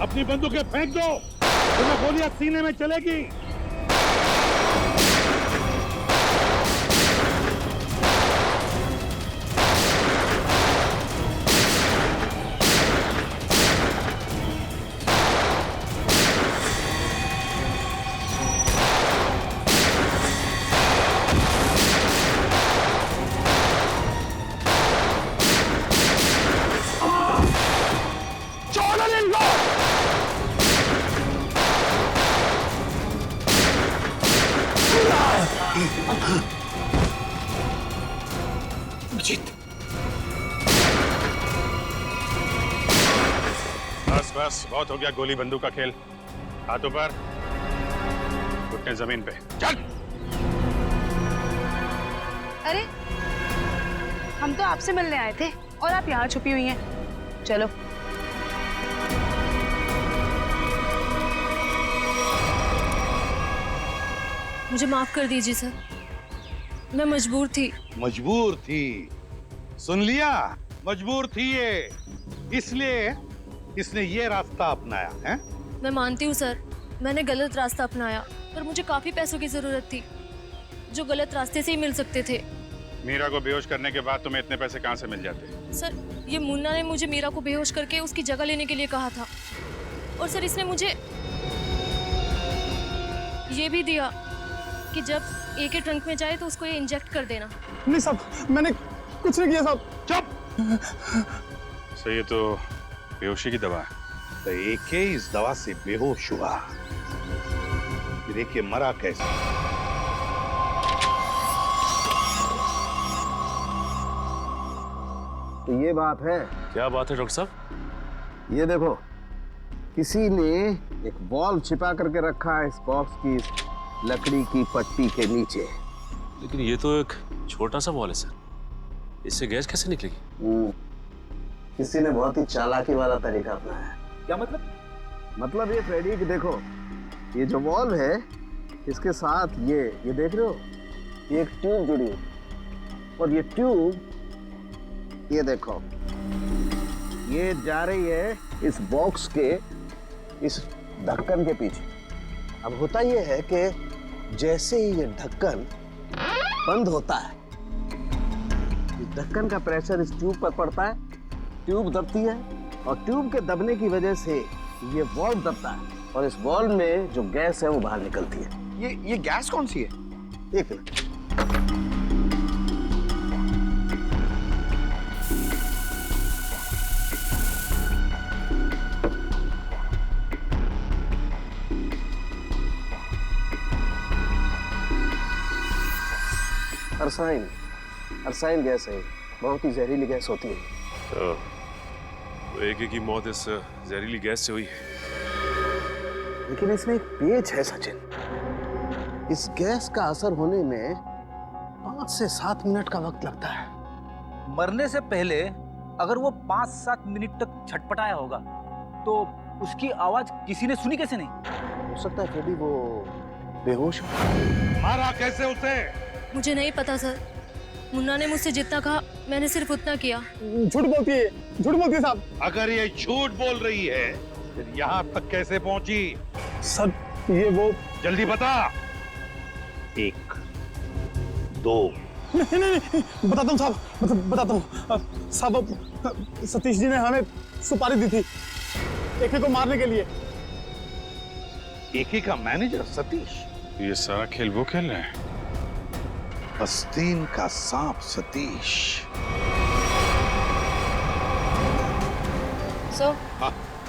अपनी बंदूकें फेंक दो, तुम्हें गोलियां सीने में चलेगी। बस बस, बहुत हो गया गोली बंदूक का खेल। हाथों पर, घुटने जमीन पे, चल। अरे, हम तो आपसे मिलने आए थे और आप यहाँ छुपी हुई हैं। चलो। मुझे माफ कर दीजिए सर, मैं मजबूर थी। मजबूर थी? सुन लिया, मजबूर थी ये, इसलिए इसने ये रास्ता अपनाया है। मैं मानती हूँ सर, मैंने गलत रास्ता अपनाया, पर मुझे काफी पैसों की जरूरत थी जो गलत रास्ते से ही मिल सकते थे। मीरा को बेहोश करने के बाद तुम्हें इतने पैसे कहाँ से मिल जाते? सर, ये मुन्ना ने मुझे मीरा को बेहोश करके उसकी जगह लेने के लिए कहा था, और सर इसने मुझे ये भी दिया कि जब एक ही ट्रंक में जाए तो उसको ये इंजेक्ट कर देना। नहीं साहब, मैंने कुछ नहीं किया साहब। चुप। सही है, तो बेहोशी की दवा है। तो एके इस दवा से बेहोश हुआ, फिर एके मरा कैसे? तो ये बात है। क्या बात है डॉक्टर साहब? ये देखो, किसी ने एक बॉल छिपा करके रखा है इस बॉक्स की लकड़ी की पट्टी के नीचे। लेकिन ये तो एक छोटा सा बॉल है सर, इससे गैस कैसे निकलेगी? किसी ने बहुत ही चालाकी वाला तरीका अपनाया है। क्या मतलब? मतलब ये फ्रेडी कि देखो, ये जो बॉल है इसके साथ ये देख रहे हो, ये एक ट्यूब जुड़ी है, और ये ट्यूब ये देखो, ये जा रही है इस बॉक्स के इस ढक्कन के पीछे। अब होता ये है कि जैसे ही ये ढक्कन बंद होता है, इस ढक्कन का प्रेशर इस ट्यूब पर पड़ता है, ट्यूब दबती है, और ट्यूब के दबने की वजह से ये वॉल्व दबता है, और इस वॉल्व में जो गैस है वो बाहर निकलती है। ये गैस कौन सी है? एक मिनट। अरसाइन गैस है, बहुत ही जहरीली गैस होती है। तो एक की मौत इस जहरीली गैस से हुई। लेकिन इसमें एक पेच है सचिन, इस गैस का असर होने में 5 से 7 मिनट का वक्त लगता है। मरने से पहले अगर वो 5-7 मिनट तक छटपटाया होगा तो उसकी आवाज किसी ने सुनी कैसे नहीं? हो सकता है फ्रेडी वो बेहोश हो। मारा कैसे उसे? मुझे नहीं पता सर, मुन्ना ने मुझसे जितना कहा मैंने सिर्फ उतना किया। झूठ बोलती है साहब। अगर ये झूठ बोल रही है फिर यहाँ तक कैसे पहुंची? सर, ये वो जल्दी बता। 1 2 नहीं, बताता हूँ साहब, बताता हूँ साहब। सतीश जी ने हमें सुपारी दी थी एके को मारने के लिए। एके का मैनेजर सतीश? ये सारा खेल वो खेल रहे हैं? आस्तीन का सांप सतीश।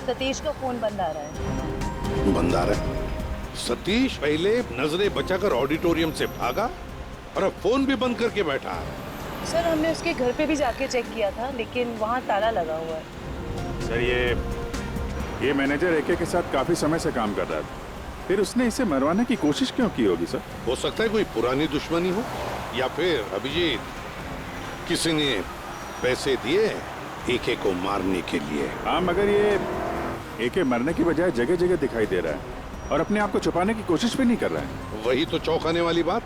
सतीश का फोन बंद आ रहा है। बंद आ रहा है? सतीश पहले नजरें बचाकर ऑडिटोरियम से भागा और अब फोन भी बंद करके बैठा है। सर, हमने उसके घर पे भी जाके चेक किया था, लेकिन वहाँ ताला लगा हुआ है। सर, ये मैनेजर एके के साथ काफी समय से काम कर रहा था, फिर उसने इसे मरवाने की कोशिश क्यों की होगी सर? हो सकता है कोई पुरानी दुश्मनी हो, या फिर अभिजीत किसी ने पैसे दिए एके को मारने के लिए। हाँ, मगर ये एके मरने की बजाय जगह जगह दिखाई दे रहा है और अपने आप को छुपाने की कोशिश भी नहीं कर रहा है। वही तो चौंकाने वाली बात।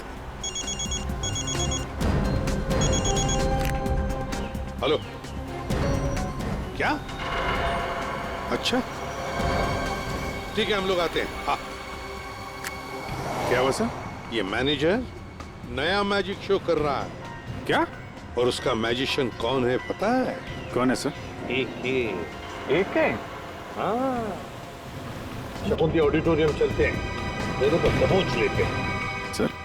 हेलो, क्या? अच्छा, ठीक है, हम लोग आते हैं। हाँ, क्या हुआ सर? ये मैनेजर नया मैजिक शो कर रहा है। क्या? और उसका मैजिशियन कौन है पता है? कौन है सर? एक है। हाँ, शकुंती ऑडिटोरियम चलते हैं, दोनों को दबोच लेते हैं। सर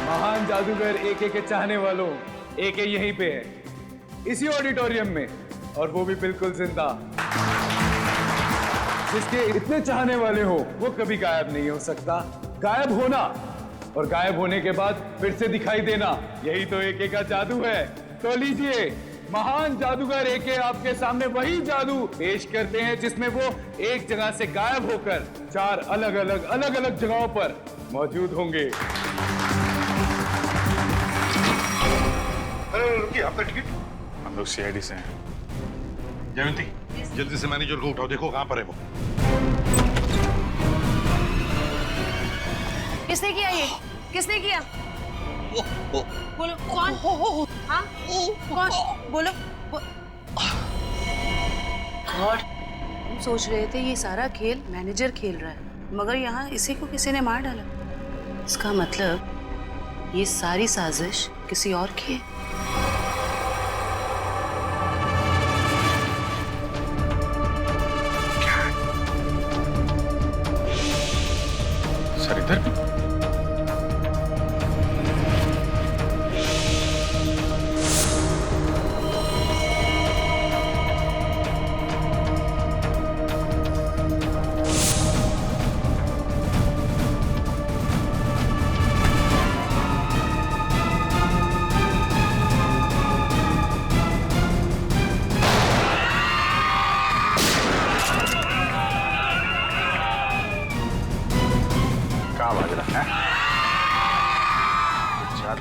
महान जादूगर एके के चाहने वालों, एके यहीं पे है, इसी ऑडिटोरियम में, और वो भी बिल्कुल जिंदा। जिसके इतने चाहने वाले हो वो कभी गायब नहीं हो सकता। गायब होना और गायब होने के बाद फिर से दिखाई देना, यही तो एके का जादू है। तो लीजिए, महान जादूगर एके आपके सामने वही जादू पेश करते हैं जिसमें वो एक जगह से गायब होकर 4 अलग अलग जगहों पर मौजूद होंगे। अरे रुकिए, आपका टिकट। हम लोग सीआईडी से हैं। जयंती, जल्दी से मैनेजर को उठाओ, देखो कहां पर है वो। किसने किया ये? किसने किया? बोलो कौन? हाँ, कौन? बोलो। गॉड, हम सोच रहे थे ये सारा खेल मैनेजर खेल रहा है, मगर यहाँ इसी को किसी ने मार डाला। इसका मतलब ये सारी साजिश किसी और की है। सर इधर भी?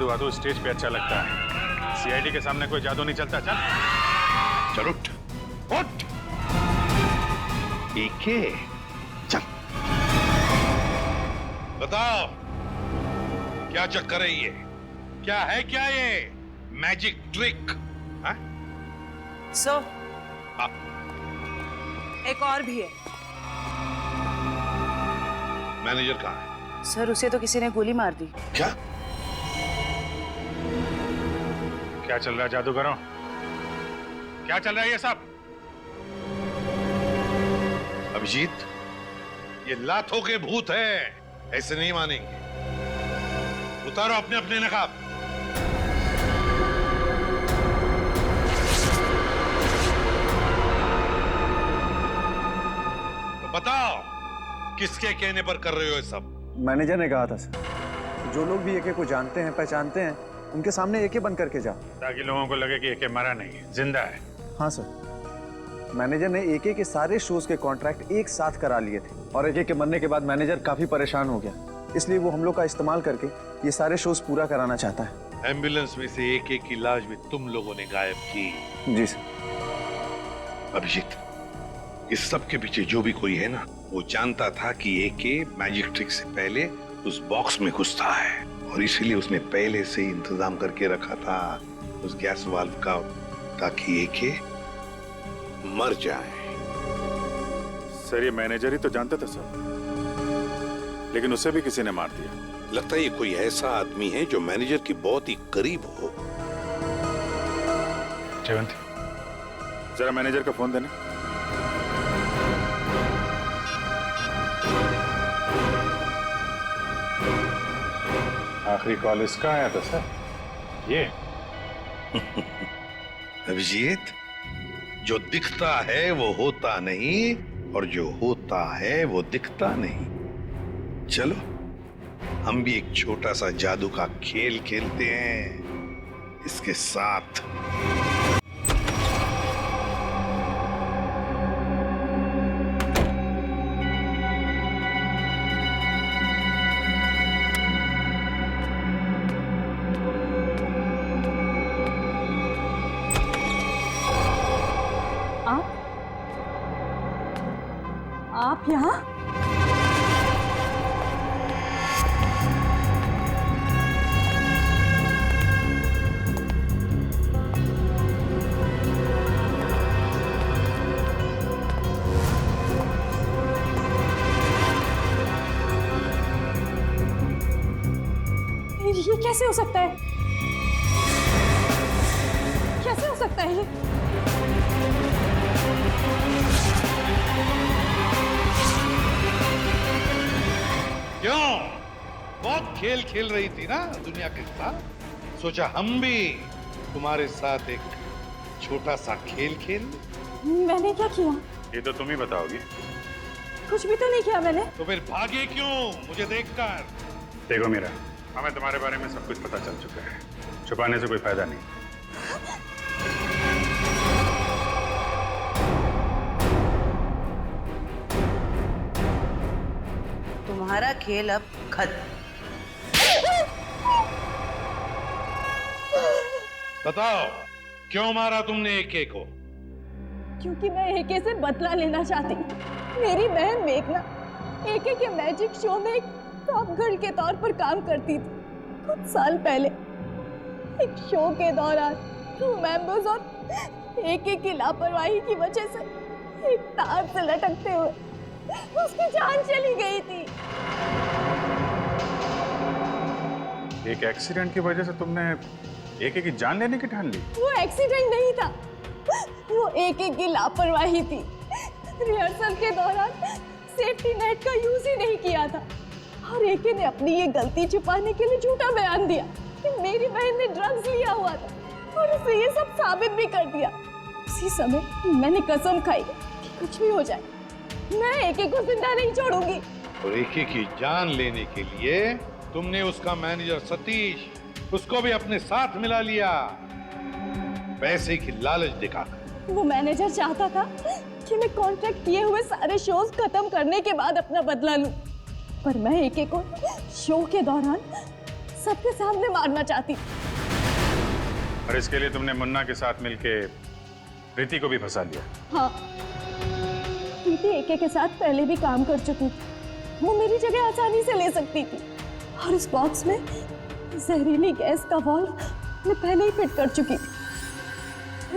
जादू स्टेज पे अच्छा लगता है, सीआईडी के सामने कोई जादू नहीं चलता। चल चल उठ, उठ। एके, चल बताओ, क्या चक्कर है ये? क्या है क्या ये मैजिक ट्रिक? हाँ? सर, हाँ। एक और भी है। मैनेजर कहाँ है? सर, उसे तो किसी ने गोली मार दी। क्या? क्या चल रहा है जादूगरों? क्या चल रहा है ये सब? अभिजीत, ये लातों के भूत है, ऐसे नहीं मानेंगे। उतारो अपने अपने नकाब। तो बताओ, किसके कहने पर कर रहे हो ये सब? मैनेजर ने कहा था सर, जो लोग भी एके को जानते हैं, पहचानते हैं, उनके सामने एके बन करके जा, ताकि लोगों को लगे कि एके मरा नहीं, जिंदा है। हाँ सर, मैनेजर ने एके के सारे शोज के कॉन्ट्रैक्ट एक साथ करा लिए थे, और एके के मरने के बाद मैनेजर काफी परेशान हो गया, इसलिए वो हम लोग का इस्तेमाल करके ये सारे शोज पूरा कराना चाहता है। एम्बुलेंस में से एके की लाश भी तुम लोगों ने गायब की। जी सर। अभिजीत, इस सब के पीछे जो भी कोई है ना, वो जानता था कि एके मैजिक ट्रिक से पहले उस बॉक्स में घुसता है, और इसीलिए उसने पहले से ही इंतजाम करके रखा था उस गैस वाल्व का, ताकि एके मर जाए। सर, ये मैनेजर ही तो जानता था सर, लेकिन उसे भी किसी ने मार दिया। लगता है ये कोई ऐसा आदमी है जो मैनेजर के बहुत ही करीब हो। जयवंती, जरा मैनेजर का फोन देना। आखिरी कॉल इसका आया था सर। ये अभिजीत, जो दिखता है वो होता नहीं, और जो होता है वो दिखता नहीं। चलो, हम भी एक छोटा सा जादू का खेल खेलते हैं इसके साथ। आप यहाँ? ये कैसे हो सकता है? कैसे हो सकता है ये? क्यों? बहुत खेल खेल रही थी ना दुनिया के साथ, सोचा हम भी तुम्हारे साथ एक छोटा सा खेल खेल। मैंने क्या किया? ये तो तुम ही बताओगी। कुछ भी तो नहीं किया मैंने। तो फिर भागे क्यों मुझे देखकर? देखो मीरा, हमें तुम्हारे बारे में सब कुछ पता चल चुका है, छुपाने से कोई फायदा नहीं। तुम्हारा खेल अब खत्म। बताओ क्यों मारा तुमने एके को? क्योंकि मैं एके से बदला लेना चाहती हूँ। मेरी बहन मेघना एके के मैजिक शो में एक टॉप गर्ल के तौर पर काम करती थी। कुछ साल पहले एक शो के दौरान क्रू मेंबर्स और एके की लापरवाही की वजह से एक तार से लटकते हुए उसकी जान चली गई थी। एक एक्सीडेंट की वजह से तुमने एके की जान लेने की ठान ली? वो एक्सीडेंट नहीं था, वो एके की लापरवाही थी। रिहर्सल के दौरान सेफ्टी नेट का यूज ही नहीं किया था और एके ने अपनी ये गलती छुपाने के लिए झूठा बयान दिया कि मेरी बहन ने ड्रग्स लिया हुआ था और उसे ये सब साबित भी कर दिया। उसी समय मैंने कसम खाई कि कुछ भी हो जाए मैं एके को जिंदा नहीं छोड़ूंगी। और एके की जान लेने के लिए तुमने उसका मैनेजर सतीश, उसको भी अपने साथ मिला लिया, पैसे की लालच दिखाकर। वो मैनेजर चाहता था कि मैं कॉन्ट्रैक्ट किए हुए सारे शोज खत्म करने के बाद अपना बदला लूं, पर मैं एके को शो के दौरान सबके सामने मारना चाहती। और इसके लिए तुमने मुन्ना के साथ मिलके प्रीति को भी फंसा लिया? हाँ, प्रीति एके के साथ पहले भी काम कर चुकी थी, वो मेरी जगह आसानी से ले सकती थी और इस बॉक्स में जहरीली गैस का वाल्व मैं पहले ही फिट कर चुकी थी।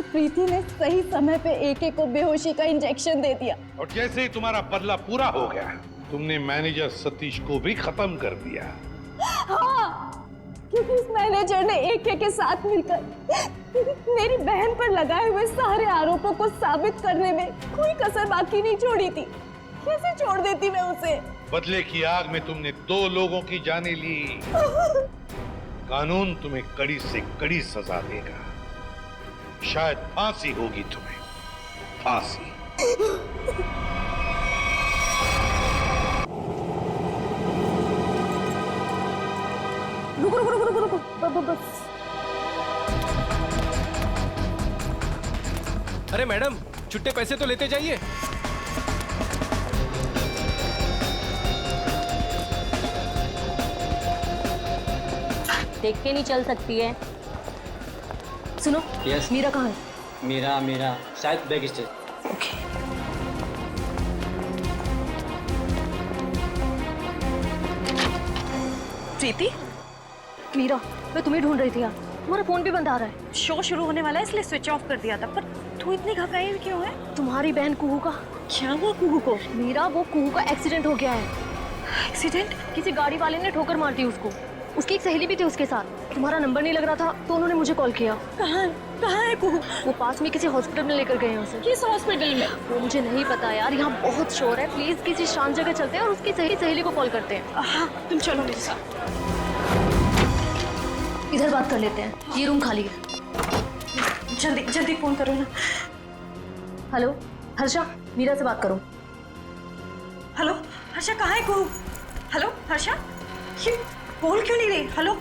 प्रीति ने सही समय पे एके को बेहोशी का इंजेक्शन दे दिया और जैसे ही तुम्हारा बदला पूरा हो गया तुमने मैनेजर सतीश को भी खत्म कर दिया। हाँ, क्योंकि उस मैनेजर ने एके के साथ मिलकर मेरी बहन पर लगाए हुए सारे आरोपों को साबित करने में कोई कसर बाकी नहीं छोड़ी थी। कैसे छोड़ देती मैं उसे? बदले की आग में तुमने 2 लोगों की जानें ली। कानून तुम्हें कड़ी से कड़ी सजा देगा, शायद फांसी होगी तुम्हें, फांसी। रुको रुको रुको रुको बस। अरे मैडम, छुट्टे पैसे तो लेते जाइए। देख के नहीं चल सकती है। सुनो, यस। मीरा कहाँ है? मेरा शायद बैग स्टेज। प्रीति, मीरा, मैं तुम्हें ढूंढ रही थी यार। तुम्हारा फोन भी बंद आ रहा है। शो शुरू होने वाला है इसलिए स्विच ऑफ कर दिया था। पर तू इतनी घबराई हुई क्यों है? तुम्हारी बहन कुहू का। क्या हुआ कुहू को? मीरा, वो कुहू का एक्सीडेंट हो गया है। एक्सीडेंट? किसी गाड़ी वाले ने ठोकर मार दी उसको। उसकी एक सहेली भी थी उसके साथ। तुम्हारा नंबर नहीं लग रहा था तो उन्होंने मुझे कॉल किया। कहाँ है कुहू? वो पास में किसी हॉस्पिटल में लेकर गए हैं उसे। किस हॉस्पिटल में? वो मुझे नहीं पता यार, यहाँ बहुत शोर है। प्लीज किसी शांत जगह चलते हैं और उसकी सहेली को कॉल करते हैं। हाँ, तुम चलो मेरे साथ। इधर बात कर लेते हैं, ये रूम खाली है। जल्दी जल्दी फोन करो ना। हेलो हर्षा, मीरा से बात करो। हेलो हर्षा, कहाँ है कुहू? हेलो हर्षा, ये बोल क्यों नहीं रही? हेलो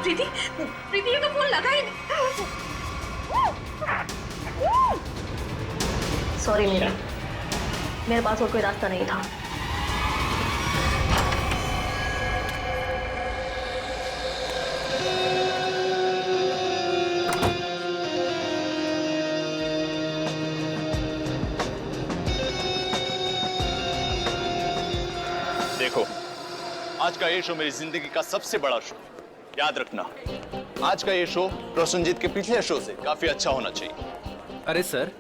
प्रीति, प्रीति ये तो फोन लगा ही नहीं। सॉरी मीरा, मेरे पास और कोई रास्ता नहीं था। देखो, आज का ये शो मेरी जिंदगी का सबसे बड़ा शो, याद रखना। आज का ये शो रोशनजीत के पिछले शो से काफी अच्छा होना चाहिए। अरे सर,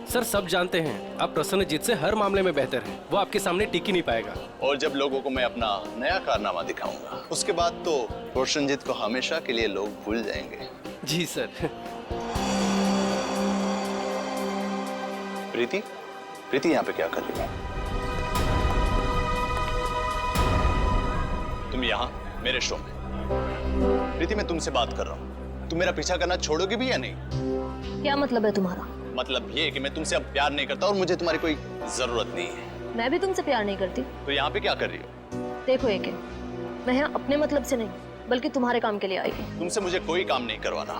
सर सब जानते हैं आप प्रसन्नजीत से हर मामले में बेहतर हैं। वो आपके सामने टिक ही नहीं पाएगा। और जब लोगों को मैं अपना नया कारनामा दिखाऊंगा उसके बाद तो प्रसन्नजीत को हमेशा के लिए लोग भूल जाएंगे। जी सर। प्रीति, प्रीति यहाँ पे क्या कर रही हो? तुम यहाँ मेरे शो में। प्रीति मैं तुमसे बात कर रहा हूँ, तुम मेरा पीछा करना छोड़ोगे भी या नहीं? क्या मतलब है तुम्हारा? मतलब ये कि मैं तुमसे अब प्यार नहीं करता और मुझे तुम्हारी कोई जरूरत नहीं है। मैं भी तुमसे प्यार नहीं करती। तो यहाँ पे क्या कर रही हो? देखो एके, मैं यहाँ अपने मतलब से नहीं बल्कि तुम्हारे काम के लिए आई हूँ। तुमसे मुझे कोई काम नहीं करवाना।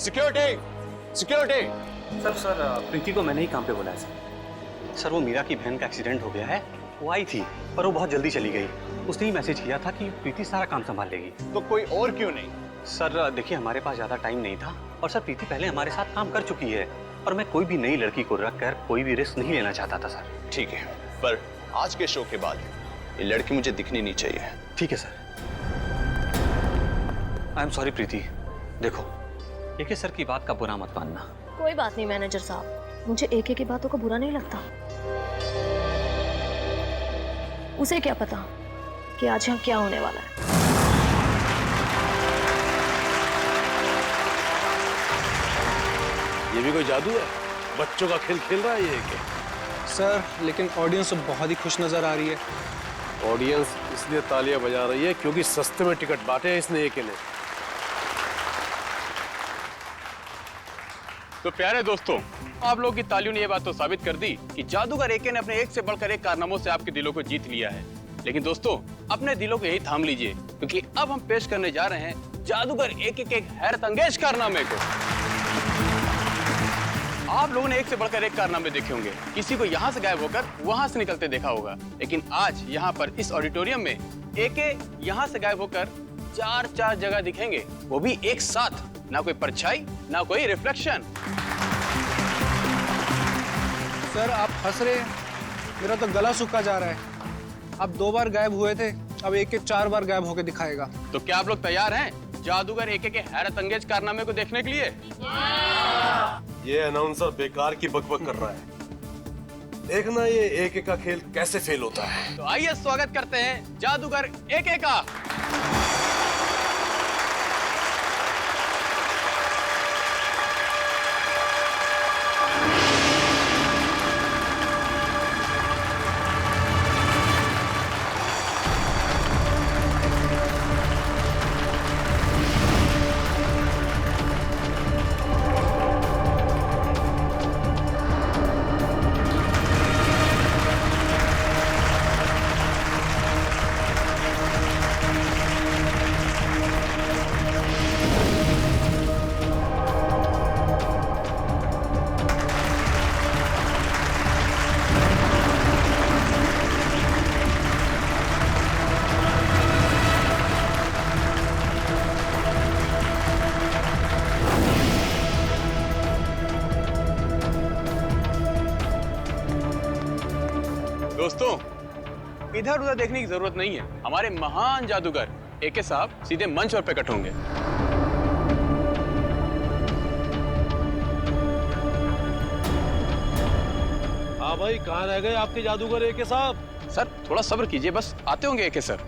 Security, security. सर प्रीति को मैंने ही काम पे बुलाया सर। सर वो मीरा की बहन का एक्सीडेंट हो गया है, वो आई थी पर वो बहुत जल्दी चली गई। उसने ही मैसेज किया था कि प्रीति सारा काम संभाल लेगी। तो कोई और क्यों नहीं? सर देखिए हमारे पास ज्यादा टाइम नहीं था और सर प्रीति पहले हमारे साथ काम कर चुकी है और मैं कोई भी नई लड़की को रख कर कोई भी रिस्क नहीं लेना चाहता था सर। ठीक है, पर आज के शो के बाद ये लड़की मुझे दिखनी नहीं चाहिए। ठीक है सर। आई एम सॉरी प्रीति। देखो एके सर की बात का बुरा मत मानना। कोई बात नहीं मैनेजर साहब, मुझे एके की बातों का बुरा नहीं लगता। उसे क्या पता कि आज यहाँ क्या होने वाला है। ये भी कोई जादू है? बच्चों का खेल खेल रहा है ये क्या? सर लेकिन ऑडियंस तो बहुत ही खुश नजर आ रही है। ऑडियंस इसलिए तालियां बजा रही है क्योंकि सस्ते में टिकट बांटे हैं इसने एके ने। तो प्यारे दोस्तों, आप लोगों की तालियों ने ये बात तो साबित कर दी कि जादूगर एके ने अपने एक से बढ़कर एक कारनामों से आपके दिलों को जीत लिया है। लेकिन दोस्तों अपने दिलों को यही थाम लीजिए क्योंकि अब हम पेश करने जा रहे हैं जादूगर एके के एक हैरत अंगेज कारनामे को। आप लोगों ने एक से बढ़कर एक कारनामे देखे होंगे, किसी को यहाँ से गायब होकर वहां से निकलते देखा होगा, लेकिन आज यहाँ पर इस ऑडिटोरियम में एके यहाँ से गायब होकर चार जगह दिखेंगे, वो भी एक साथ। ना कोई परछाई, ना कोई रिफ्लेक्शन। सर आप हंस रहे हैं, मेरा तो गला सूखा जा रहा है। आप 2 बार गायब हुए थे, अब एके 4 बार गायब होकर दिखाएगा। तो क्या आप लोग तैयार हैं जादूगर एके के हैरत अंगेज कारनामे को देखने के लिए? ये अनाउंसर बेकार की बकबक कर रहा है। देखना ये एके का खेल कैसे फेल होता है। तो आइए स्वागत करते हैं जादूगर एके का। दोस्तों इधर उधर देखने की जरूरत नहीं है, हमारे महान जादूगर एके साहब सीधे मंच पर प्रकट होंगे। हाँ भाई, कहाँ रह गए आपके जादूगर एके साहब? सर थोड़ा सब्र कीजिए, बस आते होंगे एके सर।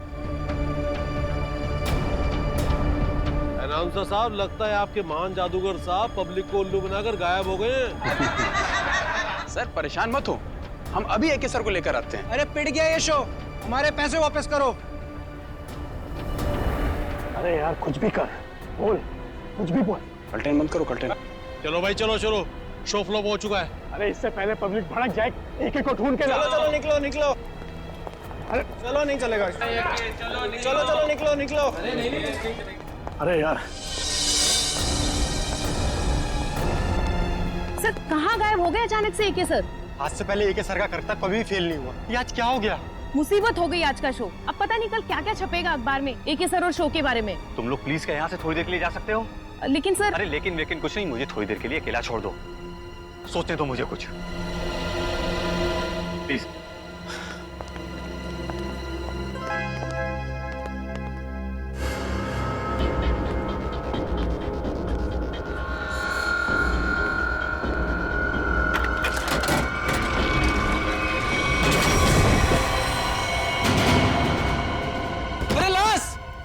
अनाउंसर साहब, लगता है आपके महान जादूगर साहब पब्लिक को उल्लू बनाकर गायब हो गए हैं। सर परेशान मत हो, हम अभी एके सर को लेकर आते हैं। अरे पिट गया ये शो, हमारे पैसे वापस करो। अरे यार कुछ भी कर, बोल, कुछ भी बोल। कल्टेन बंद करो, कल्टेन। चलो भाई चलो चलो, शो फ्लॉप हो चुका है। अरे इससे पहले पब्लिक भड़क जाए, एके को ढूंढ के ला। चलो निकलो निकलो। अरे चलो नहीं चलेगा। चलो निकलो निकलो। अरे यार सर कहाँ गायब हो गए अचानक से एके सर? आज से पहले एके सर का करतब कभी भी फेल नहीं हुआ। ये आज क्या हो गया? मुसीबत हो गई आज का शो। अब पता नहीं कल क्या क्या छपेगा अखबार में एके सर और शो के बारे में। तुम लोग प्लीज क्या यहाँ से थोड़ी देर के लिए जा सकते हो? लेकिन सर। अरे लेकिन कुछ नहीं, मुझे थोड़ी देर के लिए अकेला छोड़ दो, सोचने दो मुझे कुछ, प्लीज।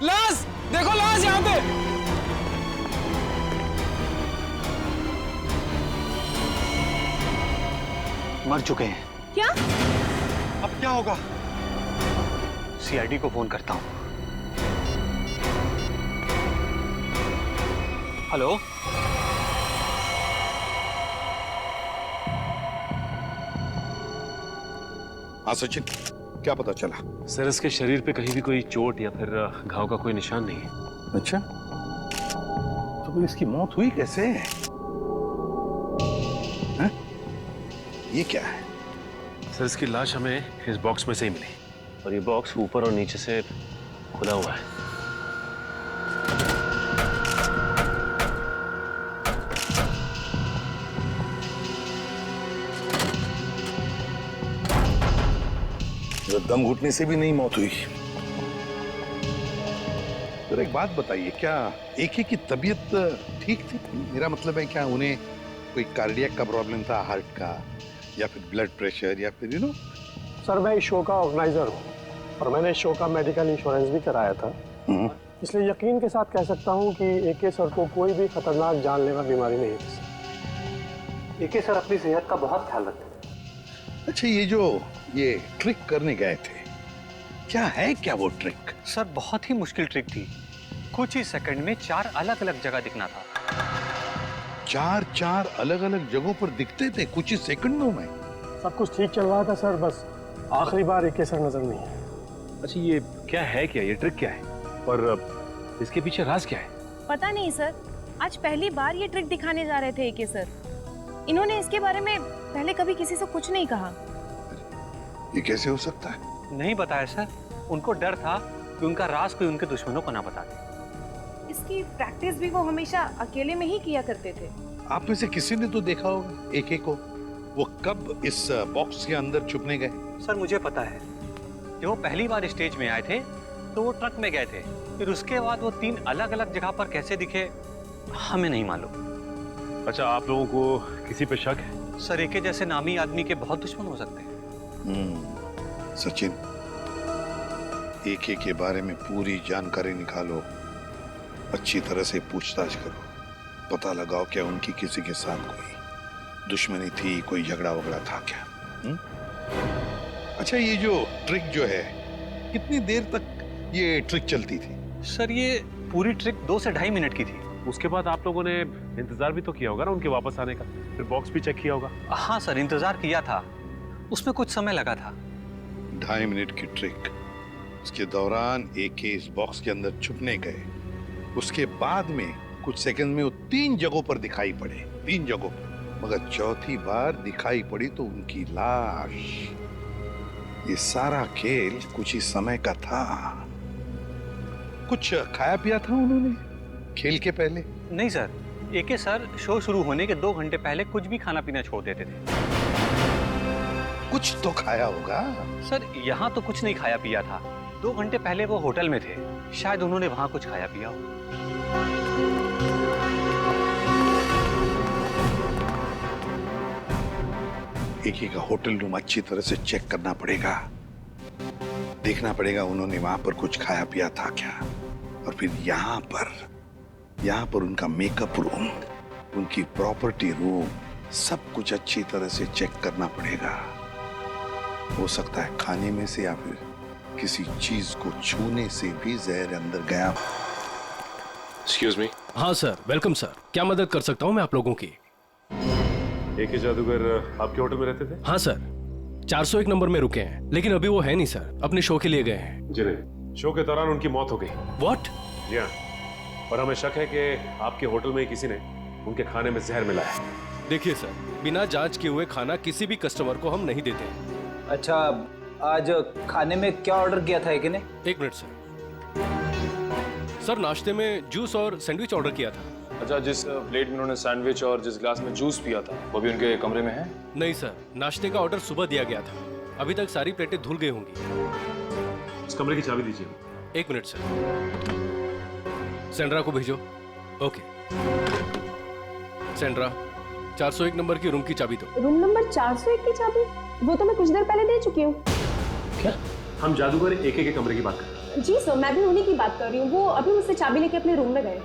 लाश देखो, लाश यहाँ पे। मर चुके हैं। क्या? अब क्या होगा? सीआईडी को फोन करता हूं। हेलो, हाँ सचिन, क्या पता चला? सर इसके शरीर पे कहीं भी कोई चोट या फिर घाव का कोई निशान नहीं है। अच्छा, तो फिर इसकी मौत हुई कैसे? हैं? ये क्या है? सर इसकी लाश हमें इस बॉक्स में से ही मिली, और ये बॉक्स ऊपर और नीचे से खुला हुआ है। दम घुटने से भी नहीं मौत हुई। तो एक बात बताइए, क्या एके की तबीयत ठीक थी? मेरा मतलब है, क्या उन्हें कोई कार्डियक का प्रॉब्लम था, हार्ट का, या फिर ब्लड प्रेशर, या फिर सर मैं इस शो का ऑर्गेनाइजर हूँ और मैंने इस शो का मेडिकल इंश्योरेंस भी कराया था, इसलिए यकीन के साथ कह सकता हूँ कि एके सर को कोई भी खतरनाक जानलेवा बीमारी नहीं थी। एके सर अपनी सेहत का बहुत ख्याल रखते थे। अच्छा, ये ट्रिक करने गए थे, क्या है क्या वो ट्रिक? सर बहुत ही मुश्किल ट्रिक थी। कुछ ही सेकंड में 4 अलग अलग जगह दिखना था। 4 अलग अलग जगहों पर दिखते थे कुछ ही सेकंडों में? सब कुछ ठीक चल रहा था सर, बस आखिरी बार एके सर नजर नहीं है। अच्छा, ये क्या है, क्या ये ट्रिक क्या है, और इसके पीछे राज क्या है? पता नहीं सर, आज पहली बार ये ट्रिक दिखाने जा रहे थे एके सर। इन्होंने इसके बारे में पहले कभी किसी से कुछ नहीं कहा। ये कैसे हो सकता है? नहीं बताया सर, उनको डर था कि उनका राज कोई उनके दुश्मनों को ना बता दे। इसकी प्रैक्टिस भी वो हमेशा अकेले में ही किया करते थे। आप में से किसी ने तो देखा होगा एके को, वो कब इस बॉक्स के अंदर छुपने गए? सर मुझे पता है, जब वो पहली बार स्टेज में आए थे तो वो ट्रक में गए थे, फिर उसके बाद वो 3 अलग अलग जगह पर कैसे दिखे हमें नहीं मालूम। अच्छा, आप लोगों को किसी पे शक है? सर एके जैसे नामी आदमी के बहुत दुश्मन हो सकते हैं। सचिन, एके के बारे में पूरी जानकारी निकालो, अच्छी तरह से पूछताछ करो, पता लगाओ क्या उनकी किसी के साथ कोई दुश्मनी थी, कोई झगड़ा वगड़ा था क्या? अच्छा, ये जो ट्रिक जो है, कितनी देर तक ये ट्रिक चलती थी? सर ये पूरी ट्रिक 2 से 2.5 मिनट की थी। उसके बाद आप लोगों ने इंतजार भी तो किया होगा ना उनके वापस आने का, फिर बॉक्स भी चेक किया होगा। हाँ सर, इंतजार किया था, उसमें कुछ समय लगा था। 2.5 मिनट की ट्रिक, उसके दौरान एके इस बॉक्स के अंदर छुपने गए, उसके बाद में कुछ सेकंड में वो 3 जगहों पर दिखाई पड़े, 3 जगहों पर, मगर चौथी बार दिखाई पड़ी तो उनकी लाश। ये सारा खेल कुछ ही समय का था। कुछ खाया पिया था उन्होंने खेल के पहले? नहीं सर, एके सर शो शुरू होने के 2 घंटे पहले कुछ भी खाना पीना छोड़ देते थे। कुछ तो खाया होगा? सर यहाँ तो कुछ नहीं खाया पिया था, 2 घंटे पहले वो होटल में थे, शायद उन्होंने वहां कुछ खाया पिया हो। एके का होटल रूम अच्छी तरह से चेक करना पड़ेगा, देखना पड़ेगा उन्होंने वहां पर कुछ खाया पिया था क्या, और फिर यहाँ पर उनका मेकअप रूम, उनकी प्रॉपर्टी रूम, सब कुछ अच्छी तरह से चेक करना पड़ेगा। हो सकता है खाने में से या फिर किसी चीज को छूने से भी जहर अंदर गया। Excuse me. हाँ सर, वेलकम सर, क्या मदद कर सकता हूँ मैं आप लोगों की? एके जादूगर आपके होटल में रहते थे? हाँ सर, 401 नंबर में रुके हैं, लेकिन अभी वो है नहीं सर, अपने शो के लिए गए हैं। जी नहीं, शो के दौरान उनकी मौत हो गई। व्हाट? जी हाँ, और हमें शक है कि आपके होटल में किसी ने उनके खाने में जहर मिलाया है। देखिए सर, बिना जांच किए हुए खाना किसी भी कस्टमर को हम नहीं देते हैं। अच्छा, आज खाने में क्या ऑर्डर किया था एके ने? 1 मिनट सर। सर नाश्ते में जूस और सैंडविच ऑर्डर किया था। अच्छा, जिस प्लेट में उन्होंने सैंडविच और जिस ग्लास में जूस पिया था वो भी उनके कमरे में है? नहीं सर, नाश्ते का ऑर्डर सुबह दिया गया था, अभी तक सारी प्लेटें धुल गई होंगी। इस कमरे की चाबी दीजिए। 1 मिनट सर। सेंड्रा को भेजो। ओके सेंड्रा, 401 नंबर की रूम की चाबी दो। रूम नंबर 401 की चाबी? वो तो मैं कुछ देर पहले दे चुकी हूँ। क्या? हम जादूगर एके के कमरे की बात कर रहे हैं। जी सर, मैं भी उन्हीं की बात कर रही हूँ। वो अभी मुझसे चाबी लेके अपने रूम में गए।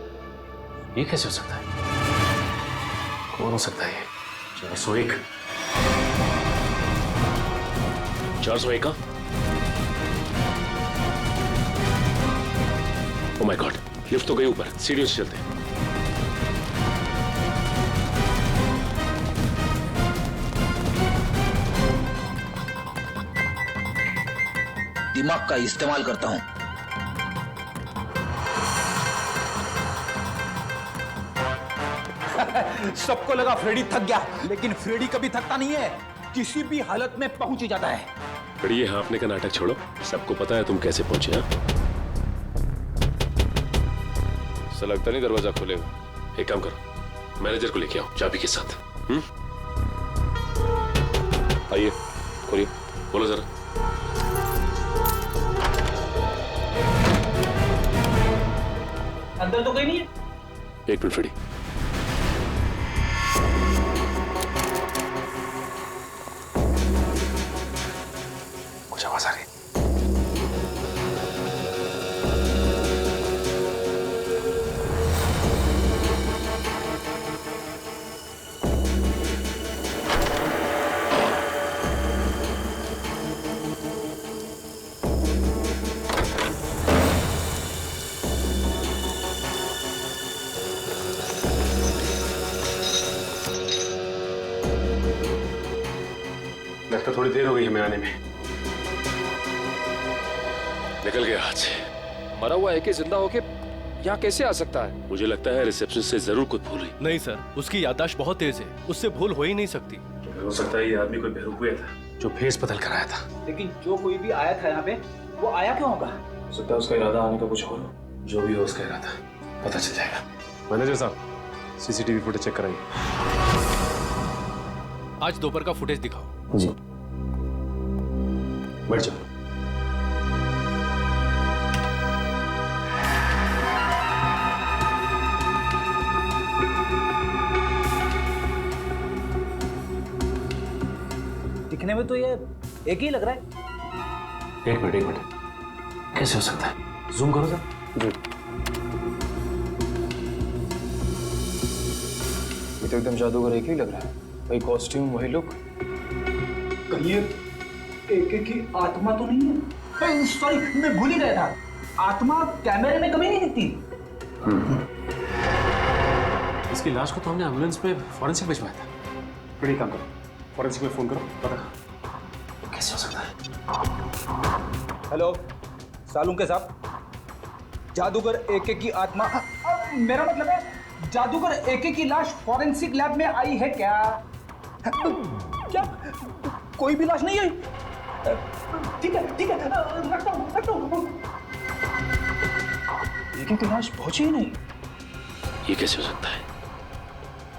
ये कैसे हो सकता है? कौन हो सकता है ये? 401 401 ओह माय गॉड, लिफ्ट तो गई ऊपर, सीढ़ियों से चलते हैं। दिमाग का इस्तेमाल करता हूं। सबको लगा फ्रेडी थक गया, लेकिन फ्रेडी कभी थकता नहीं है, किसी भी हालत में पहुंच ही जाता है। फ्रेडी, ये हाँफने का नाटक छोड़ो, सबको पता है तुम कैसे पहुंचे। हाँ, ऐसा लगता नहीं दरवाजा खोलेगा। एक काम करो, मैनेजर को लेके आओ चाबी के साथ। आइए, खोलिए, बोलो जरा। अंदर तो कोई नहीं है। एक मिनट फ्रेडी, कुछ आवाज आ रही। लगता थोड़ी देर हो गई हमें आने में। निकल गया हाथ से। मरा हुआ एके जिंदा होके यहाँ कैसे आ सकता है? मुझे लगता है रिसेप्शन से जरूर कुछ भूल हुई। नहीं सर, उसकी याददाश्त बहुत तेज है, उससे भूल हो ही नहीं सकती। हो सकता है ये आदमी कोई बेवकूफ था जो फेस बदल कर आया था। लेकिन जो कोई भी आया था यहाँ पे, वो आया क्यों होगा? हो सकता है उसका इरादा आने का कुछ और हो। जो भी हो उसका इरादा पता चल जाएगा। मैनेजर साहब, सीसीटीवी फुटेज चेक कराइए। आज दोपहर का फुटेज दिखाओ। जी। बैठ जाओ। दिखने में तो ये एक ही लग रहा है। एक मिनट, कैसे हो सकता है? जूम करो सर। जी। ये तो एकदम जादूगर एक ही लग रहा है। वही कॉस्ट्यूम, वही लुक। कहीं ये एके की आत्मा तो नहीं है? सॉरी, मैं भूल ही गया था। आत्मा कैमरे में कभी नहीं दिखती। इसकी लाश को तो हमने एम्बुलेंस में फॉरेंसिक भिजवाया था। बड़ी काम करो, फॉरेंसिक में फोन करो, पता कैसे हो सकता है? हेलो, सालुंके साहब, जादूगर एके की आत्मा, मेरा मतलब है जादूगर एके की लाश फॉरेंसिक लैब में आई है क्या? क्या कोई भी लाश नहीं आई? ठीक है, रखता हूँ। एके की लाश पहुंची ही नहीं। ये कैसे हो सकता है?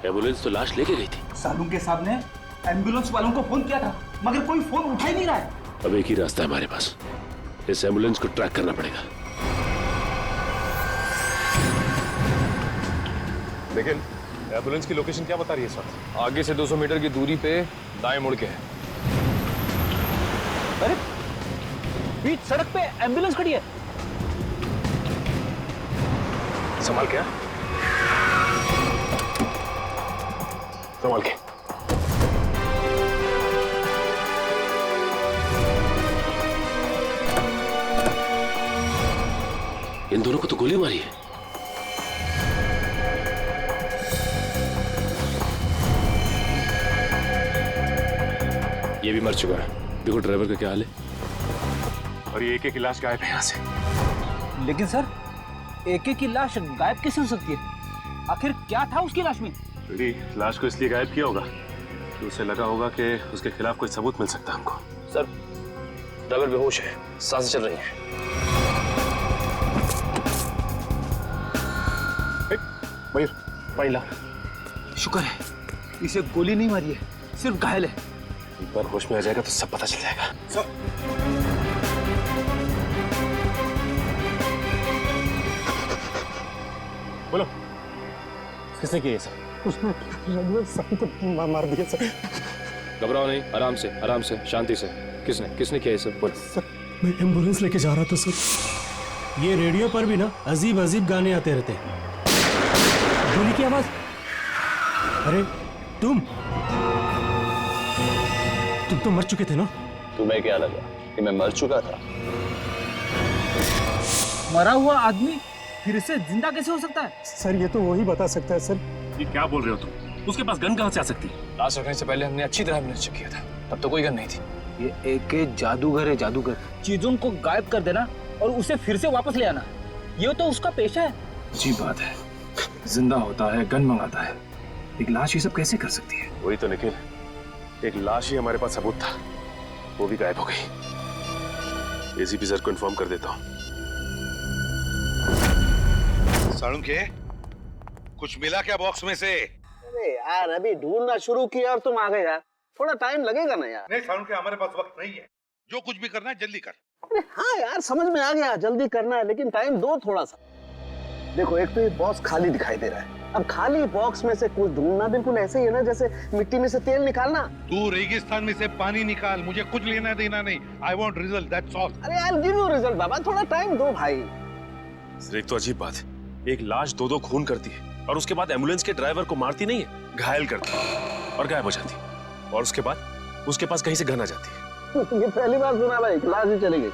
एम्बुलेंस तो लाश लेके गई थी। सालुंके साहब ने एम्बुलेंस वालों को फोन किया था, मगर कोई फोन उठा ही नहीं रहा है। अब एक ही रास्ता है हमारे पास, इस एम्बुलेंस को ट्रैक करना पड़ेगा। लेकिन एम्बुलेंस की लोकेशन क्या बता रही है सर? आगे से 200 मीटर की दूरी पे दाएं मुड़ के है। अरे बीच सड़क पे एम्बुलेंस खड़ी है। संभाल के, संभाल के। इन दोनों को तो गोली मारी है। ये भी मर चुका है। देखो ड्राइवर का क्या हाल है। और ये एके की लाश गायब है यहाँ से। लेकिन सर, एके की लाश गायब कैसे हो सकती है? आखिर क्या था उसकी लाश में? लाश को इसलिए गायब किया होगा कि उसे लगा होगा कि उसके खिलाफ कोई सबूत मिल सकता है हमको। सर, ड्राइवर बेहोश है, सांसें चल रही हैं। मयूर, पानी ला। शुक्र है इसे गोली नहीं मारी है, सिर्फ घायल है। एक बार होश में आ जाएगा तो सब पता चल जाएगा। बोलो, किसने किया ये सब? उसने रघुवीर साहब को मार दिया सर। घबराओ नहीं, आराम से, शांति से। किसने किया ये सब? सर, मैं एम्बुलेंस लेके जा रहा था सर। ये रेडियो पर भी ना अजीब अजीब गाने आते रहते हैं। गोली की आवाज। अरे तुम तो मर चुके थे ना? तुम्हें क्या लगा कि मैं मर चुका था? मरा हुआ आदमी फिर से जिंदा कैसे हो सकता है? सर ये तो वही बता सकता है सर। ये क्या बोल रहे हो तुम? उसके पास गन कहाँ से आ सकती? लाश रखने से पहले हमने अच्छी तरह इन्वेस्टिगेट किया था, तब तो कोई गन नहीं थी। ये एके जादूगर है, जादूगर। चीजों को गायब कर देना और उसे फिर से वापस ले आना, ये तो उसका पेशा है। अजीब बात है, जिंदा होता है, गन मंगाता है, एक लाश ये सब कैसे कर सकती है? वही तो निखिल, एक लाश ही हमारे पास सबूत था, वो भी गायब हो गई। एसीपी सर को इन्फॉर्म कर देता हूँ। साळुंखे, कुछ मिला क्या बॉक्स में से? अरे यार अभी ढूंढना शुरू किया और तुम आ गए यार, थोड़ा टाइम लगेगा ना यार। नहीं साळुंखे, हमारे पास वक्त नहीं है, जो कुछ भी करना है जल्दी कर। अरे हाँ यार समझ में आ गया, जल्दी करना है लेकिन टाइम दो थोड़ा सा। देखो एक तो ये बॉक्स खाली दिखाई दे रहा है, अब खाली बॉक्स में से कुछ ढूंढना बिल्कुल ऐसे ही है ना जैसे मिट्टी में से तेल निकालना। तू रेगिस्तान में से पानी निकाल, मुझे कुछ लेना देना नहीं। I want result, that's all. अरे यार गिव यू रिजल्ट बाबा, थोड़ा टाइम दो भाई। एक तो अजीब बात है, एक लाश दो दो खून करती है और उसके बाद एम्बुलेंस के ड्राइवर को मारती नहीं है, घायल करती है और गायब हो जाती है, और उसके बाद उसके पास कहीं से गन आ जाती है। ये पहली बार सुना भाई, लाश ही चली गई।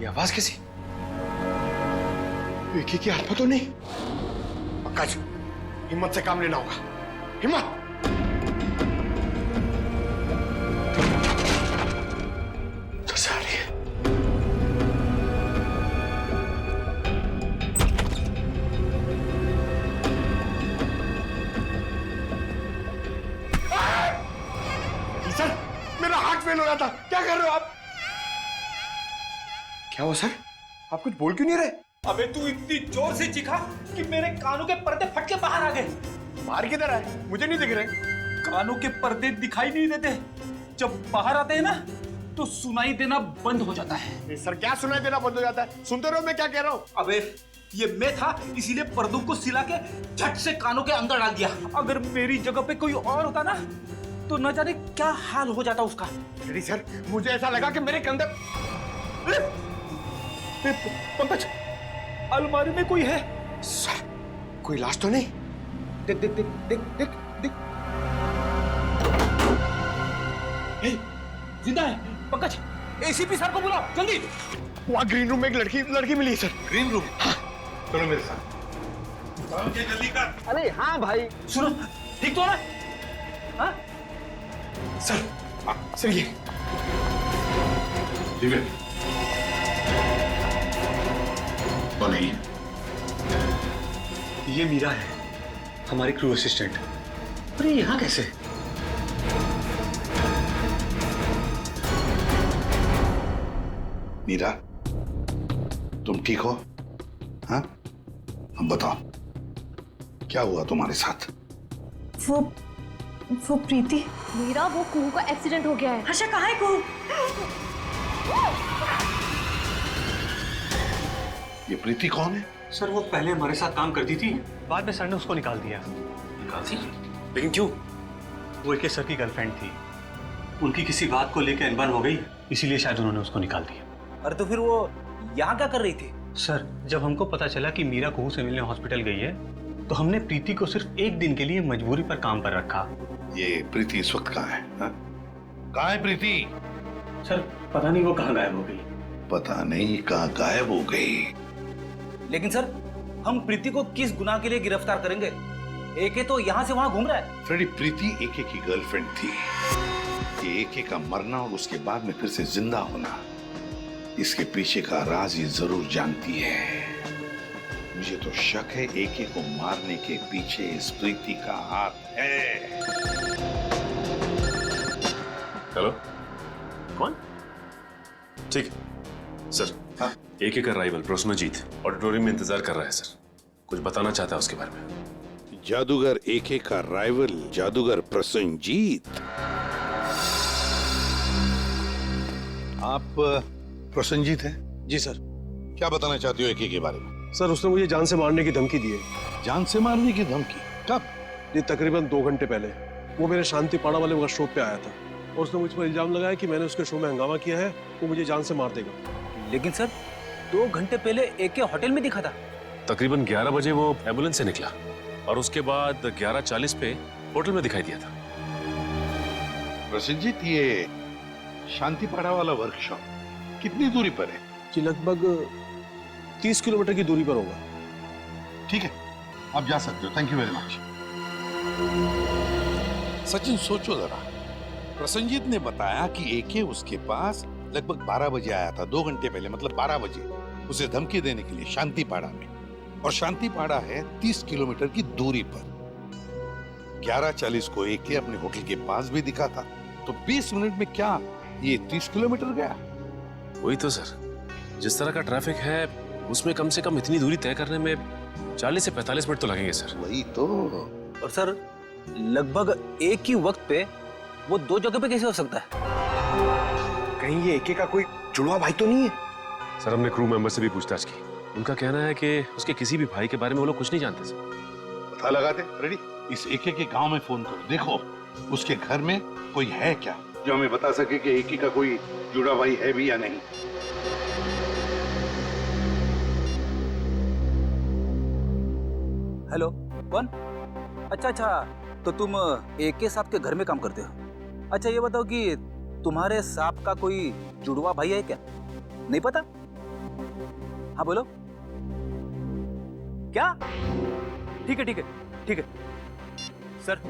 ये आवाज कैसी? एके की आत्मा तो नहीं? पंकज, हिम्मत से काम लेना होगा, हिम्मत। सर, मेरा हार्ट फेल हो रहा था, क्या कर रहे हो आप? क्या हुआ सर? आप कुछ बोल क्यों नहीं रहे? अबे तू इतनी जोर से चीखा कि मेरे कानों के पर्दे फट के बाहर आ गए। बाहर किधर है? मुझे नहीं दिख रहे। कानों के पर्दे दिखाई नहीं देते, जब बाहर आते हैं ना तो सुनाई देना बंद हो जाता है। सर क्या सुनाई देना बंद हो जाता है? सुनते रहो मैं क्या कह रहा हूँ। अबे ये मैं था, इसीलिए पर्दों को सिला के झट से कानों के अंदर डाल दिया। अगर मेरी जगह पे कोई और होता ना तो न जाने क्या हाल हो जाता उसका। सर मुझे ऐसा लगा कि मेरे कंधे। पंकज, अलमारी में कोई है। सर कोई लाश तो नहीं? देख देख देख देख देख देख, जिंदा है। पंकज, एसीपी सर को बुलाओ जल्दी। वहाँ ग्रीन रूम में एक लड़की मिली है सर। Green room? हाँ। चलो मेरे साथ। जल्दी कर। अरे हाँ भाई। सुनो, ठीक तो ना? हाँ? सर, सर ये तो नहीं, ये मीरा है, हमारी क्रू असिस्टेंट। अरे यहाँ कैसे? मीरा, तुम ठीक हो? हाँ? अब बताओ, क्या हुआ तुम्हारे साथ? वो प्रीति। मीरा, वो कुहू का एक्सीडेंट हो गया है। हर्षा कहाँ है कुहू? ये प्रीति कौन है? सर वो पहले हमारे साथ काम करती थी, बाद में सर ने उसको निकाल दिया। निकाल दी? लेकिन क्यों? वो एके सर की गर्लफ्रेंड थी, उनकी किसी बात को लेकर अनबन हो गई, इसीलिए शायद उन्होंने उसको निकाल दिया। अरे तो फिर वो यहाँ क्या कर रही थी? सर जब हमको पता चला कि मीरा कुहू से मिलने हॉस्पिटल गई है तो हमने प्रीति को सिर्फ एक दिन के लिए मजबूरी पर काम पर रखा। ये प्रीति इस वक्त कहाँ है? कहाँ है प्रीति? सर पता नहीं वो कहाँ गायब हो गई। पता नहीं कहाँ गायब हो गई। लेकिन सर हम प्रीति को किस गुनाह के लिए गिरफ्तार करेंगे? एके तो यहाँ से वहाँ घूम रहा है। फ्रेडी, प्रीति एके की गर्लफ्रेंड थी। ये एके का मरना और उसके बाद में फिर से जिंदा होना, इसके पीछे का राज ये जरूर जानती है। मुझे तो शक है एके को मारने के पीछे इस प्रीति का हाथ है। हेलो, कौन? ठीक है सर। हाँ? एके का राइवल प्रसन्नजीत ऑडिटोरियम में इंतजार कर रहा है सर, कुछ बताना चाहता है उसके बारे में। जादूगर एके का राइवल जादूगर प्रसन्नजीत? आप प्रसन्नजीत हैं? जी सर। क्या बताना चाहते हो एके के बारे में? सर उसने मुझे जान से मारने की धमकी दी है। जान से मारने की धमकी? कब? ये तकरीबन 2 घंटे पहले। वो मेरे शांति पाड़ा वाले वर्कशॉप पे आया था और उसने मुझ पर इल्जाम लगाया कि मैंने उसके शो में हंगामा किया है, वो मुझे जान से मार देगा। लेकिन सर 2 घंटे पहले एके होटल में दिखा था। तकरीबन 11 बजे वो एम्बुलेंस से निकला और उसके बाद 11:40 पे होटल में दिखाई दिया था। प्रसन्नजीत, ये शांतिपाड़ा वाला वर्कशॉप कितनी दूरी पर है? जी लगभग 30 किलोमीटर की दूरी पर होगा। ठीक है, आप जा सकते हो। Thank you very much. Sachin, सोचो जरा, प्रसन्नजीत ने बताया कि एके उसके पास लगभग 12 बजे आया था, 2 घंटे पहले, मतलब 12 बजे उसे धमकी देने के लिए शांतिपाड़ा में। और शांतिपाड़ा है 30 किलोमीटर की दूरी पर। 11:40 को एके अपने होटल के पास भी दिखा था, तो 20 मिनट में क्या ये 30 किलोमीटर गया? वही तो सर, जिस तरह का ट्रैफिक है उसमें कम से कम इतनी दूरी तय करने में 40 से 45 मिनट तो लगेंगे सर। वही तो। और सर लगभग एक ही वक्त पे वो 2 जगह पे कैसे हो सकता है? कहीं ये एके का कोई जुड़वा भाई तो नहीं है? सर हमने क्रू मेंबर से भी पूछताछ की, उनका कहना है कि उसके किसी भी भाई के बारे में वो लोग कुछ नहीं जानते सर। पता लगाते। रेडी, इस एके के गांव में फोन करो, देखो उसके घर में कोई है क्या जो हमें बता सके कि एके का कोई जुड़ा भाई है भी या नहीं। हेलो, कौन? अच्छा, तो तुम एके साहब के घर में काम करते हो। अच्छा ये बताओ कि तुम्हारे साहब का कोई जुड़वा भाई है क्या? नहीं पता? हाँ बोलो। क्या? ठीक है। सर,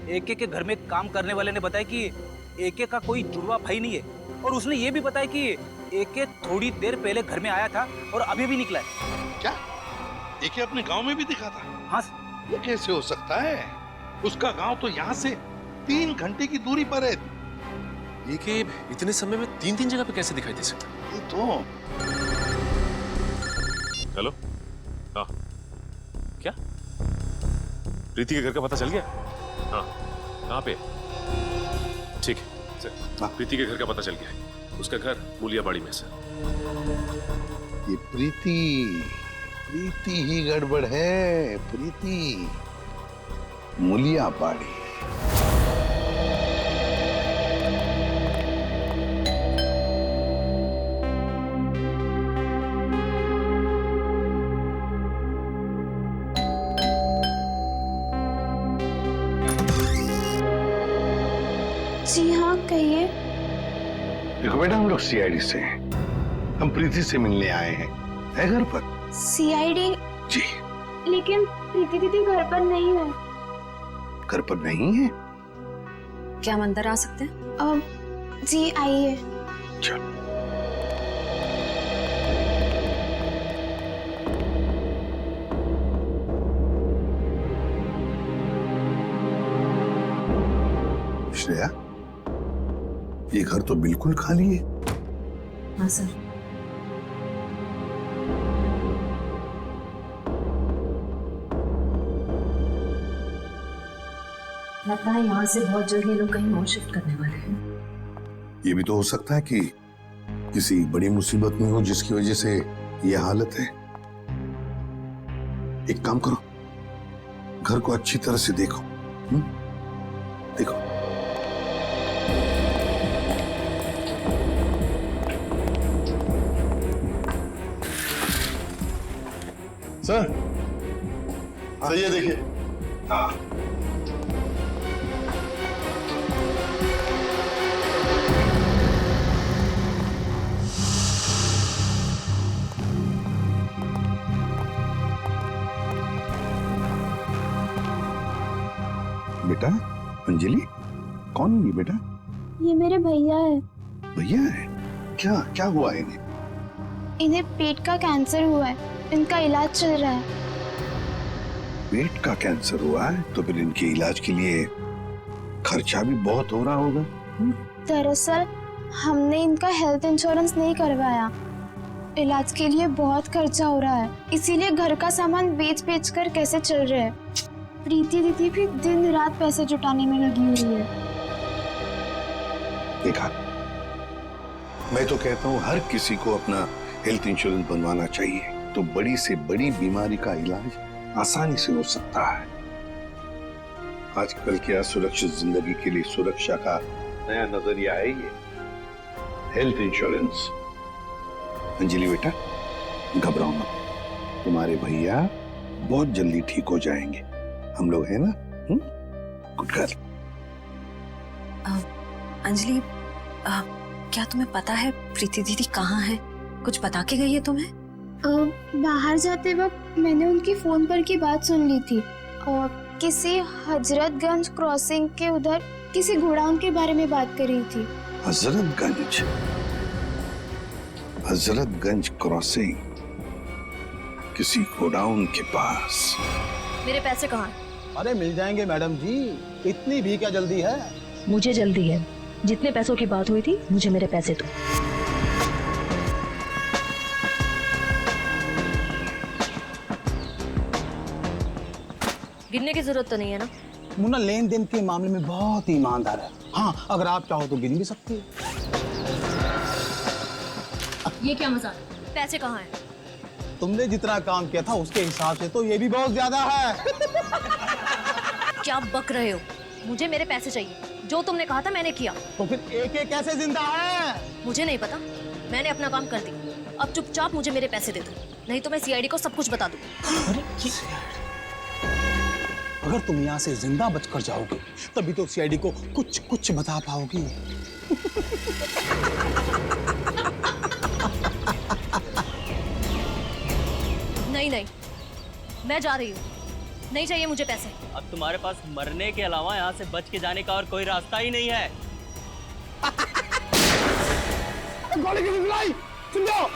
एके के घर में काम करने वाले ने बताया कि एके का कोई जुड़वा भाई नहीं है, और उसने ये भी बताया कि एके थोड़ी देर पहले घर में आया था और अभी भी निकला है। क्या एके अपने गांव में भी दिखा था? हाँ। ये कैसे हो सकता है? उसका गांव तो यहाँ से 3 घंटे की दूरी पर है। ये कि इतने समय में 3 जगह पे कैसे दिखाई दे सकता? ये तो। हेलो, हाँ, क्या प्रीति के घर का पता चल गया? हाँ, कहाँ पे? ठीक है सर, प्रीति के घर का पता चल गया है। उसका घर मूलियाबाड़ी में सर। ये प्रीति ही गड़बड़ है। प्रीति मूलियाबाड़ी। जी हाँ, कहिए। देखो बेटा, हम लोग सीआईडी से हैं। हम प्रीति से मिलने आए हैं। है घर पर? सीआईडी? जी। लेकिन प्रीति दीदी घर पर नहीं है। घर पर नहीं है? क्या हम अंदर आ सकते हैं? जी आइए। चलो। श्रेया, ये घर तो बिल्कुल खाली है। हाँ सर। लगता है यहाँ से बहुत जल्द ये लोग कहीं और शिफ्ट करने वाले हैं। ये भी तो हो सकता है कि किसी बड़ी मुसीबत में हो जिसकी वजह से ये हालत है। एक काम करो, घर को अच्छी तरह से देखो। देखो। सर, सही है, देखिए। हाँ। बेटा, अंजलि, कौन है ये बेटा? ये मेरे भैया है। भैया है? क्या हुआ इन्हें? इन्हें पेट का कैंसर हुआ है, इनका इलाज चल रहा है। पेट का कैंसर हुआ है तो फिर इनके इलाज के लिए खर्चा भी बहुत हो रहा होगा। दरअसल हमने इनका हेल्थ इंश्योरेंस नहीं करवाया, इलाज के लिए बहुत खर्चा हो रहा है, इसीलिए घर का सामान बेच कर कैसे चल रहे हैं। प्रीति दीदी भी दिन रात पैसे जुटाने में लगी हुई है। देखा, मैं तो कहता हूँ हर किसी को अपना हेल्थ इंश्योरेंस बनवाना चाहिए, तो बड़ी से बड़ी बीमारी का इलाज आसानी से हो सकता है। आजकल क्या सुरक्षित जिंदगी के लिए सुरक्षा का नया नजरिया है ये, हेल्थ इंश्योरेंस। अंजलि बेटा घबराओ मत, तुम्हारे भैया बहुत जल्दी ठीक हो जाएंगे, हम लोग हैं ना। Good girl. अंजलि, क्या तुम्हें पता है प्रीति दीदी कहाँ है? कुछ बता के गई है तुम्हें? बाहर जाते वक्त मैंने उनकी फोन पर की बात सुन ली थी। किसी हजरतगंज क्रॉसिंग के उधर किसी गोडाउन के बारे में बात कर रही थी। हजरतगंज क्रॉसिंग, किसी गोडाउन के पास। मेरे पैसे कहाँ हैं? अरे मिल जाएंगे मैडम जी, इतनी भी क्या जल्दी है? मुझे जल्दी है, जितने पैसों की बात हुई थी मुझे मेरे पैसे दो। गिनने की जरूरत तो नहीं है ना? मुन्ना लेन देन के मामले में बहुत ही ईमानदार है। हाँ, अगर आप चाहो तो गिन भी सकती है। ये क्या मजाक? पैसे कहाँ हैं? तुमने जितना काम किया था उसके हिसाब से तो ये भी बहुत ज्यादा है। क्या बक रहे हो? मुझे मेरे पैसे चाहिए, जो तुमने कहा था मैंने किया। तो फिर एक कैसे जिंदा है? मुझे नहीं पता, मैंने अपना काम कर दिया। अब चुपचाप मुझे मेरे पैसे दे दो, नहीं तो मैं सीआईडी को सब कुछ बता दूँ। अगर तुम यहाँ से जिंदा बचकर जाओगे तभी तो सीआईडी को कुछ बता पाओगी। नहीं, मैं जा रही हूँ, नहीं चाहिए मुझे पैसे। अब तुम्हारे पास मरने के अलावा यहाँ से बच के जाने का और कोई रास्ता ही नहीं है। गोली की सुन लो।